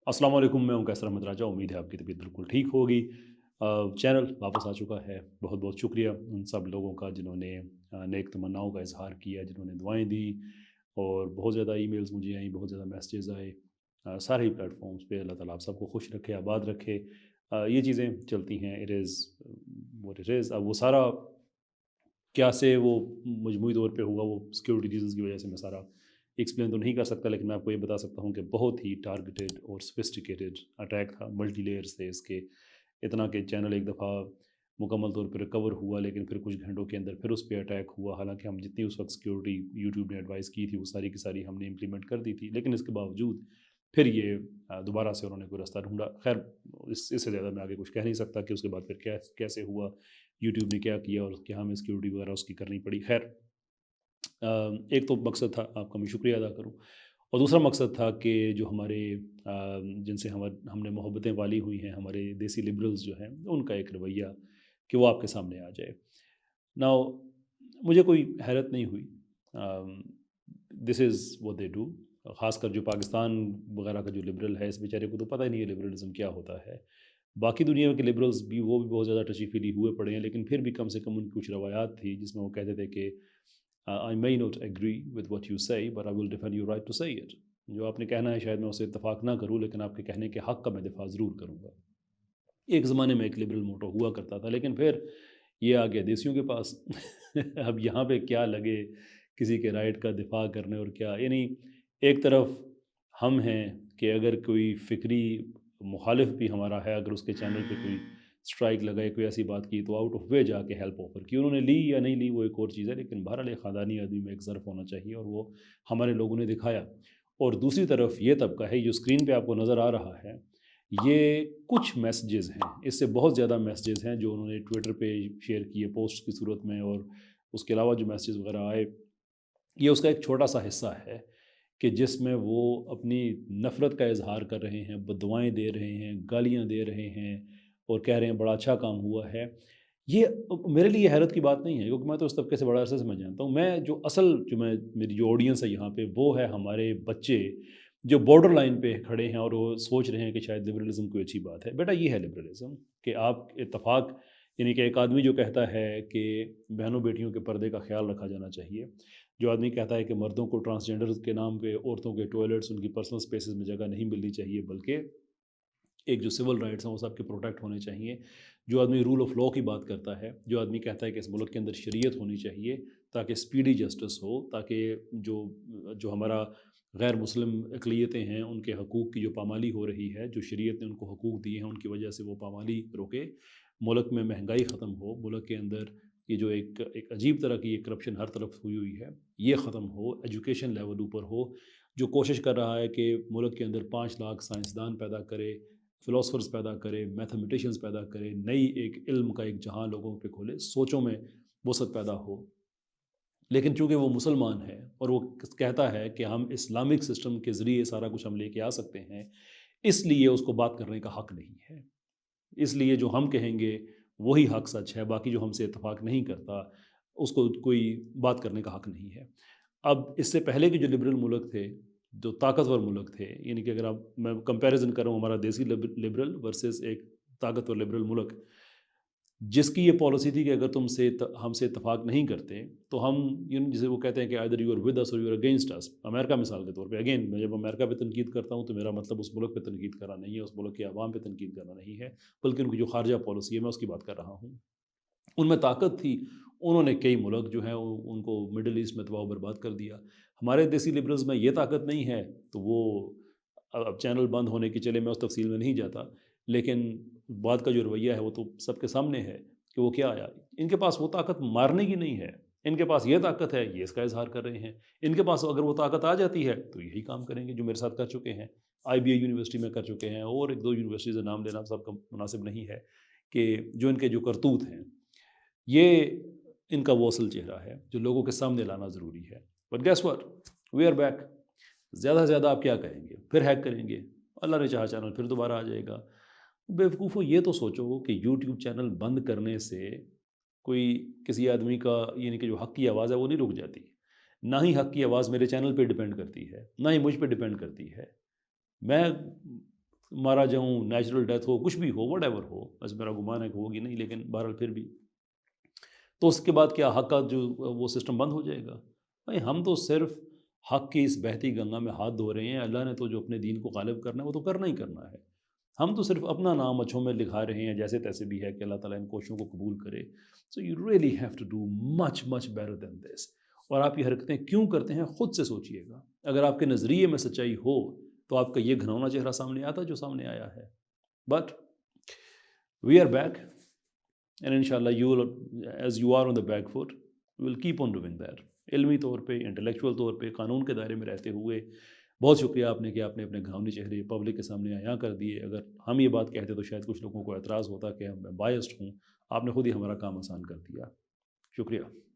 अस्सलाम वालेकुम, मैं हूं कैसर अहमद राजा। उम्मीद है आपकी तबीयत बिल्कुल ठीक होगी। चैनल वापस आ चुका है। बहुत बहुत शुक्रिया उन सब लोगों का जिन्होंने नेक तमन्नाओं का इजहार किया, जिन्होंने दुआएं दी, और बहुत ज़्यादा ईमेल्स मुझे आई, बहुत ज़्यादा मैसेजेस आए। सारे ही प्लेटफॉर्म्स पे। अल्लाह ताला आप सबको खुश रखे, आबाद रखे। ये चीज़ें चलती हैं। It is what it is. अब वो सारा क्या से वो मजमूई तौर पे हुआ, वो सिक्योरिटी रीजंस की वजह से मैं सारा एक्सप्लेन तो नहीं कर सकता, लेकिन मैं आपको ये बता सकता हूँ कि बहुत ही टारगेटेड और सोफिस्टिकेटेड अटैक था। मल्टी लेयर्स थे इसके। इतना कि चैनल एक दफ़ा मुकम्मल तौर पर रिकवर हुआ, लेकिन फिर कुछ घंटों के अंदर फिर उस पर अटैक हुआ। हालांकि हम जितनी उस वक्त सिक्योरिटी यूट्यूब ने एडवाइस की थी वो सारी की सारी हमने इम्प्लीमेंट कर दी थी, लेकिन इसके बावजूद फिर ये दोबारा से उन्होंने कोई रास्ता ढूंढा। खैर, इससे ज़्यादा मैं आगे कुछ कह नहीं सकता कि उसके बाद फिर क्या कैसे हुआ, यूट्यूब ने क्या किया और क्या हमें सिक्योरिटी वगैरह उसकी करनी पड़ी। खैर, एक तो मकसद था आपका मैं शुक्रिया अदा करूं, और दूसरा मकसद था कि जो हमारे जिनसे हमने मोहब्बतें वाली हुई हैं, हमारे देसी लिबरल्स जो हैं, उनका एक रवैया कि वो आपके सामने आ जाए। नाउ, मुझे कोई हैरत नहीं हुई। This is what they do. ख़ासकर जो पाकिस्तान वगैरह का जो लिबरल है, इस बेचारे को तो पता ही नहीं है लिबरलिज़म क्या होता है। बाकी दुनिया के लिबरल्स भी, वो भी बहुत ज़्यादा टची फीली हुए पड़े हैं, लेकिन फिर भी कम से कम उनकी कुछ रवायात थी जिसमें वो कहते थे कि आई may not agree with what you say but I will defend your right to say it। जो आपने कहना है शायद मैं उससे इत्तेफाक ना करूं, लेकिन आपके कहने के हक़ का मैं दिफा ज़रूर करूँगा। एक ज़माने में एक लिबरल मोटो हुआ करता था, लेकिन फिर ये आ गया देसियों के पास। अब यहाँ पे क्या लगे किसी के राइट का दिफा करने, और क्या यानी, एक तरफ हम हैं कि अगर कोई फ़िक्री मुखालिफ भी हमारा है, अगर उसके चैनल पे कोई स्ट्राइक लगाए, कोई ऐसी बात की, तो आउट ऑफ वे जाके हेल्प ऑफर की। उन्होंने ली या नहीं ली वो एक और चीज़ है, लेकिन बहरहाल एक ख़ानदानी आदमी में एक ज़र्फ़ होना चाहिए, और वो हमारे लोगों ने दिखाया। और दूसरी तरफ ये तबका है, जो स्क्रीन पे आपको नज़र आ रहा है, ये कुछ मैसेजेस हैं, इससे बहुत ज़्यादा मैसेजेस हैं जो उन्होंने ट्विटर पे शेयर किए पोस्ट की सूरत में, और उसके अलावा जो मैसेजेस वगैरह आए, ये उसका एक छोटा सा हिस्सा है कि जिसमें वो अपनी नफ़रत का इज़हार कर रहे हैं, बददुआएँ दे रहे हैं, गालियाँ दे रहे हैं, और कह रहे हैं बड़ा अच्छा काम हुआ है। ये मेरे लिए हैरत की बात नहीं है, क्योंकि मैं तो उस तबके से बड़ा अरसे से मैं जानता हूँ। मैं जो असल जो मैं मेरी जो ऑडियंस है यहाँ पे, वो है हमारे बच्चे जो बॉर्डर लाइन पे खड़े हैं और वो सोच रहे हैं कि शायद लिबरलिज़्म कोई अच्छी बात है। बेटा, ये है लिबरलिज़्म कि आप इत्तेफ़ाक, यानी कि एक आदमी जो कहता है कि बहनों बेटियों के पर्दे का ख़्याल रखा जाना चाहिए, जो आदमी कहता है कि मर्दों को ट्रांसजेंडर्स के नाम पे औरतों के टॉयलेट्स, उनकी पर्सनल स्पेसेस में जगह नहीं मिलनी चाहिए, बल्कि एक जो सिविल राइट्स हैं वो सबके प्रोटेक्ट होने चाहिए, जो आदमी रूल ऑफ लॉ की बात करता है, जो आदमी कहता है कि इस मुल्क के अंदर शरीयत होनी चाहिए ताकि स्पीडी जस्टिस हो, ताकि जो जो हमारा गैर मुस्लिम अक़लियतें हैं उनके हकूक़ की जो पामाली हो रही है, जो शरीयत ने उनको हकूक़ दिए हैं उनकी वजह से वो पामाली रोके, मुल्क में महंगाई ख़त्म हो, मुल्क के अंदर ये जो एक एक अजीब तरह की ये करप्शन हर तरफ हुई हुई है, ये ख़त्म हो, एजुकेशन लेवल ऊपर हो। जो कोशिश कर रहा है कि मुल्क के अंदर 5 लाख साइंसदान पैदा करे, फ़िलोसफ़र्स पैदा करे, मैथमेटिशियंस पैदा करे, नई एक इल्म का एक जहाँ लोगों पे खोले, सोचों में वसअत पैदा हो। लेकिन चूँकि वो मुसलमान है और वो कहता है कि हम इस्लामिक सिस्टम के ज़रिए सारा कुछ हम लेके आ सकते हैं, इसलिए उसको बात करने का हक़ नहीं है। इसलिए जो हम कहेंगे वही हक़ सच है, बाकी जो हमसे इत्तेफ़ाक नहीं करता, उसको कोई बात करने का हक़ नहीं है। अब इससे पहले के जो लिबरल मुल्क थे, जो ताकतवर मुल्क थे, यानी कि अगर आप मैं कंपैरिज़न कर रहा हूँ हमारा देसी लिबरल वर्सेस एक ताकतवर लिबरल मुल्क, जिसकी ये पॉलिसी थी कि अगर हमसे इत्तेफ़ाक नहीं करते, तो हम जिसे वो कहते हैं कि either you are with us और you are against us. America मिसाल के तौर पे, अगेन मैं जब अमेरिका पे तनकीद करता हूँ तो मेरा मतलब उस मुल्क पे तनकीद करना नहीं है, उस मुल्क के अवाम पे तनकीद करना नहीं है, बल्कि उनकी जो ख़ारिजा पॉलिसी है मैं उसकी बात कर रहा हूँ। उनमें ताकत थी, उन्होंने कई मुल्क जो हैं उनको मिडल ईस्ट में तबाह बर्बाद कर दिया। हमारे देसी लिबरल्स में ये ताकत नहीं है, तो वो अब चैनल बंद होने की, चले मैं उस तफसील में नहीं जाता, लेकिन बात का जो रवैया है वो तो सबके सामने है कि वो क्या आया। इनके पास वो ताकत मारने की नहीं है, इनके पास ये ताकत है, ये इसका इजहार कर रहे हैं। इनके पास अगर वो ताकत आ जाती है तो यही काम करेंगे जो मेरे साथ कर चुके हैं, IBA यूनिवर्सिटी में कर चुके हैं, और एक दो यूनिवर्सिटीज़ का नाम लेना सबका मुनासिब नहीं है, कि जो इनके जो करतूत हैं, ये इनका वो असल चेहरा है जो लोगों के सामने लाना ज़रूरी है। But guess what, we are back. ज़्यादा से ज़्यादा आप क्या करेंगे, फिर हैक करेंगे, अल्लाह ने चाहा चैनल फिर दोबारा आ जाएगा। बेवकूफ़ो, ये तो सोचो कि यूट्यूब चैनल बंद करने से कोई किसी आदमी का, यानी कि जो हक़ की आवाज़ है वो नहीं रुक जाती। ना ही हक़ की आवाज़ मेरे चैनल पे डिपेंड करती है, ना ही मुझ पे डिपेंड करती है। मैं मारा जाऊँ, नेचुरल डेथ हो, कुछ भी हो, व्हाटएवर हो, वैसे मेरा गुमान है कि होगी नहीं, लेकिन बहरहाल फिर भी, तो उसके बाद क्या हक़ का जो वो सिस्टम बंद हो जाएगा? भाई हम तो सिर्फ़ हक़ की इस बहती गंगा में हाथ धो रहे हैं, अल्लाह ने तो जो अपने दीन को ग़ालिब करना है, वो तो करना ही करना है। हम तो सिर्फ़ अपना नाम अक्षरों में लिखा रहे हैं, जैसे-तैसे भी है कि अल्लाह ताला इन कोशिशों को कबूल करे। So you really have to do much, much better than this. और आप ये हरकतें क्यों करते हैं, खुद से सोचिएगा। अगर आपके नज़रिए में सच्चाई हो, तो आपका ये घिनौना चेहरा सामने आता जो सामने आया है। But we are back and इंशाल्लाह you will as you are on the back foot, we will keep on doing that. इल्मी तौर पे, इंटेलेक्चुअल तौर पे, कानून के दायरे में रहते हुए बहुत शुक्रिया आपने कि आपने अपने घिनौने चेहरे पब्लिक के सामने अयां कर दिए। अगर हम ये बात कहते तो शायद कुछ लोगों को एतराज़ होता कि मैं बायस्ड हूँ। आपने खुद ही हमारा काम आसान कर दिया। शुक्रिया।